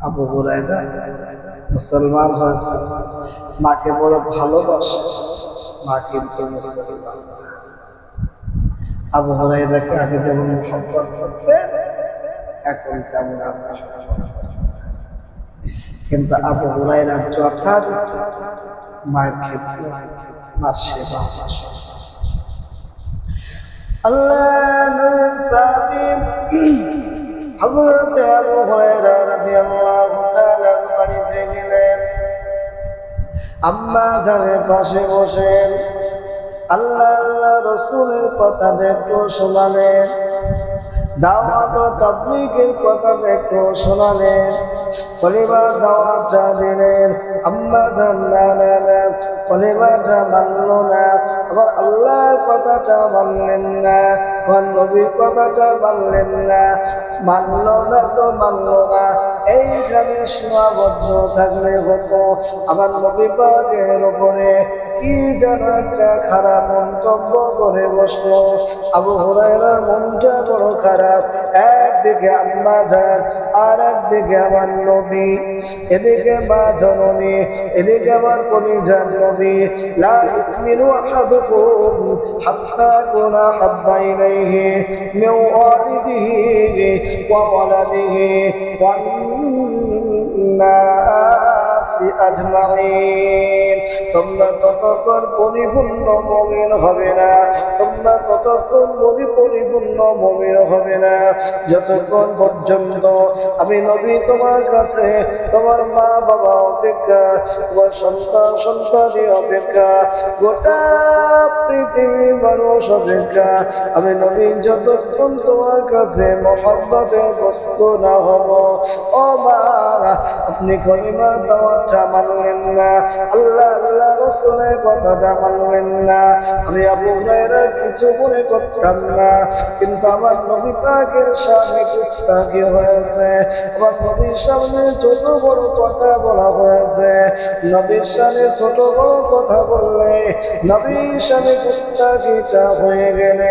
আবু হুরায়রা মুসলমান হয়েছে, মাকে বড় ভালোবাসে, মা কিন্তু মুসলমান। আবু হুরায়রাকে আগে যেমন মহব্বত করতেন, এখন তেমন কিন্তু আবু হুরায়রা যথারীতি মায়ের ক্ষেত্রে মার সেবা। আল্লাহ হযরত আবু হুরায়রা রাদিয়াল্লাহু তাআলা বাড়িতে গেলেন, আম্মা জানের পাশে বসেন, আল্লাহ রাসূলের কথা একটু শোনালেন, দাওয়াত ও তাবলীগের কথা একটু শোনালেন, কলিমার দাওয়াতটা দিলেন। আম্মা জান না কলিমাটা মানল না, আবার আল্লাহর কথাটা মানলেন না, আমার নবীর কথাটা মানলেন না, মানল না তো মানল না, এইখানে সীমাবদ্ধ থাকলে হতো। আমার নবী পাকের উপরে কি যেন একটা খারাপ মন্তব্য করে বসলো। আবু হুরায়রার মনটা বড় খারাপ, একদিকে আম্মা জান আর একদিকে আমার নবী, এদিকে মা জননী, এদিকে আমার কলিজার নবী। লা ইউমিনু আহাদুকুম হাত্তা কুনা হাব্বা ইলাইহি মিন ওয়ালিদিহি ওয়া ওয়ালাদিহি ওয়ান নাসি আজমাইন। তোমরা ততক্ষণ পরিপূর্ণ মুমিন হবে না, তোমরা ততক্ষণ পরিপূর্ণ মুমিন হবে না যতক্ষণ পর্যন্ত আমি নবী তোমার কাছে, তোমার মা বাবা অপেক্ষা, তোমার সন্তান সন্তানি অপেক্ষা, গোটা পৃথিবী মানুষ অপেক্ষা আমি নবী যতক্ষণ তোমার কাছে মহব্বতের বস্তু না হব। ও মা, আপনি কলিমা দাওয়াতটা মানলেন না, আল্লাহ আল্লাহ রাসূলের কথাটা মানলেন না। আমি আবু হুরায়রা কিছু মনে করতাম না, কিন্তু আমার নবী পাকের সামনে কুস্তাকি হয়েছে, আমার নবীর সামনে ছোট বড় কথা বলা হয়েছে। নবীর সামনে ছোট বড় কথা বললে, নবীর সামনে কুস্তাকিটা হয়ে গেলে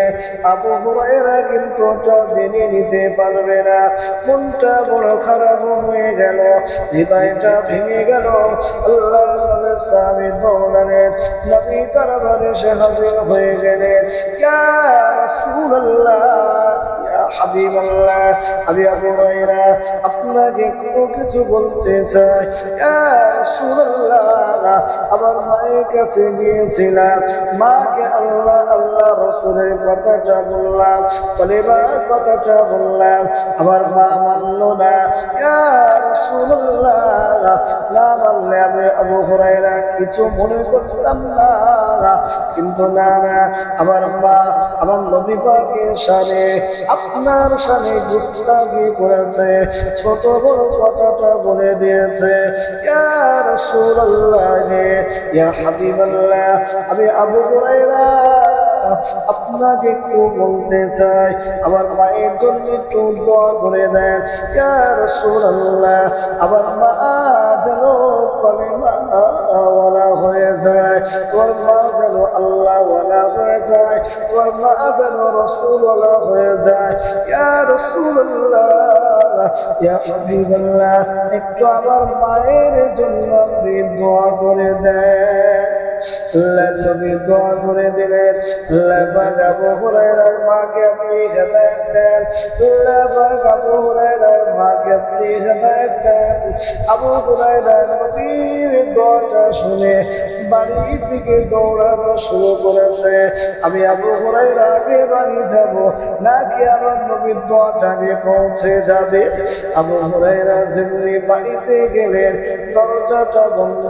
আবু হুরায়রা কিন্তু ওটা মেনে নিতে পারবে না। মনটা বড় খারাপ হয়ে গেল, হৃদয়টা ভেঙে গেল। আল্লাহ নবীর সামনে দৌড়ালেন, নবী দরবারে সে হাজির হয়ে গেলেন। ইয়া রাসূলুল্লাহ, ইয়া হাবিবাল্লাহ, আমি আবু হুরায়রা আপনাকে একটু কিছু বলতে চাই। ইয়া রাসূলুল্লাহ, আমার মায়ের কাছে গিয়েছিলাম, মাকে আল্লাহ আল্লাহ রাসূলের কথাটা বললাম, কলিমার কথাটা বললাম, আমার মা মানল না। ইয়া রাসূলুল্লাহ, না মানলে আমি আবু হুরায়রা কিছু মনে করতাম না, কিন্তু না না, আমার মা আমার নবী পাকের শানে, আপনার শানে গুস্তাখি করেছে, ছোট বড় কথাটা বলে দিয়েছে। ইয়া রাসূলুল্লাহ, ইয়া হাবিবাল্লাহ, আমি আবু হুরায়রা আপনাকে একটু বলতে চাই, আমার মায়ের জন্য একটু দোয়া করে দেন। ইয়া রাসূলুল্লাহ, আমার মা যেন কলিমা ওয়ালা হয়ে যায়, ওর মা যেন আল্লাহ ওয়ালা হয়ে যায়, ওর মা যেন রাসূল ওয়ালা হয়ে যায়। ইয়া রাসূলুল্লাহ, ইয়া হাবিবাল্লাহ, একটু আমার মায়ের জন্য আপনি দোয়া করে দেন। আল্লাহ নবী দোয়া করে দিলেন। আল্লাহ পাক আবু হুরায়রার মাকে আপনি হেদায়েত দেন, আল্লাহ পাক আবু হুরায়রার মাকে আপনি হেদায়েত দেন। আবু হুরায়রা নবীর দোয়াটা শুনে বাড়ির দিকে দৌড়ানো শুরু করেছে। আমি আবু হুরায়রা আগে বাড়ি যাব নাকি আমার নবীর দোয়াটা আগে পৌঁছে যাবে? আবু হুরায়রা যেমনি বাড়িতে গেলেন, দরজাটা বন্ধ,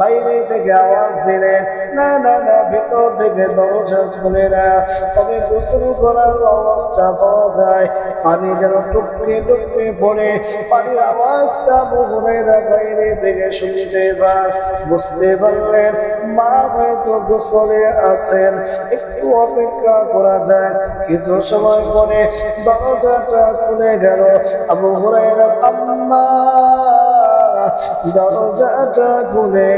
বাইরে থেকে আওয়াজ দিলেন, না না না, ভেতর থেকে দরজা খুলে না, তবে গোসল করার আওয়াজটা পাওয়া যায়, পানি যেন টুকরে টুকরে পড়ে, পানির আওয়াজটা আবু হুরায়রা বাইরে থেকে শুনতে পান। বুঝতে পারলেন মা হয়তো গোসলে আছেন, একটু অপেক্ষা করা যায়। কিছু সময় পরে দরজাটা খুলে গেল, আবু হুরায়রা আম্মা দরজাটা খুলে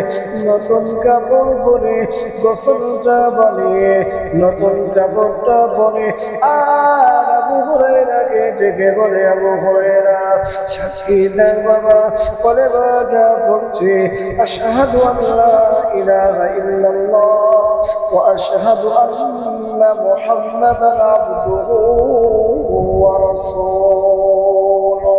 নতুন কাপড় পরে গোসলটা বানিয়ে নতুন কাপড়টা পরে আর আবু হুরায়রাকে ডেকে বলে, আবু হুরায়রা সাক্ষী দেন বাবা, বলে বাজা পড়ছে আশহাদু আল্লা ইলাহা ইল্লাল্লাহ ওয়া আশহাদু আন্না মুহাম্মাদান আবদুহু ওয়া রাসূলুহু।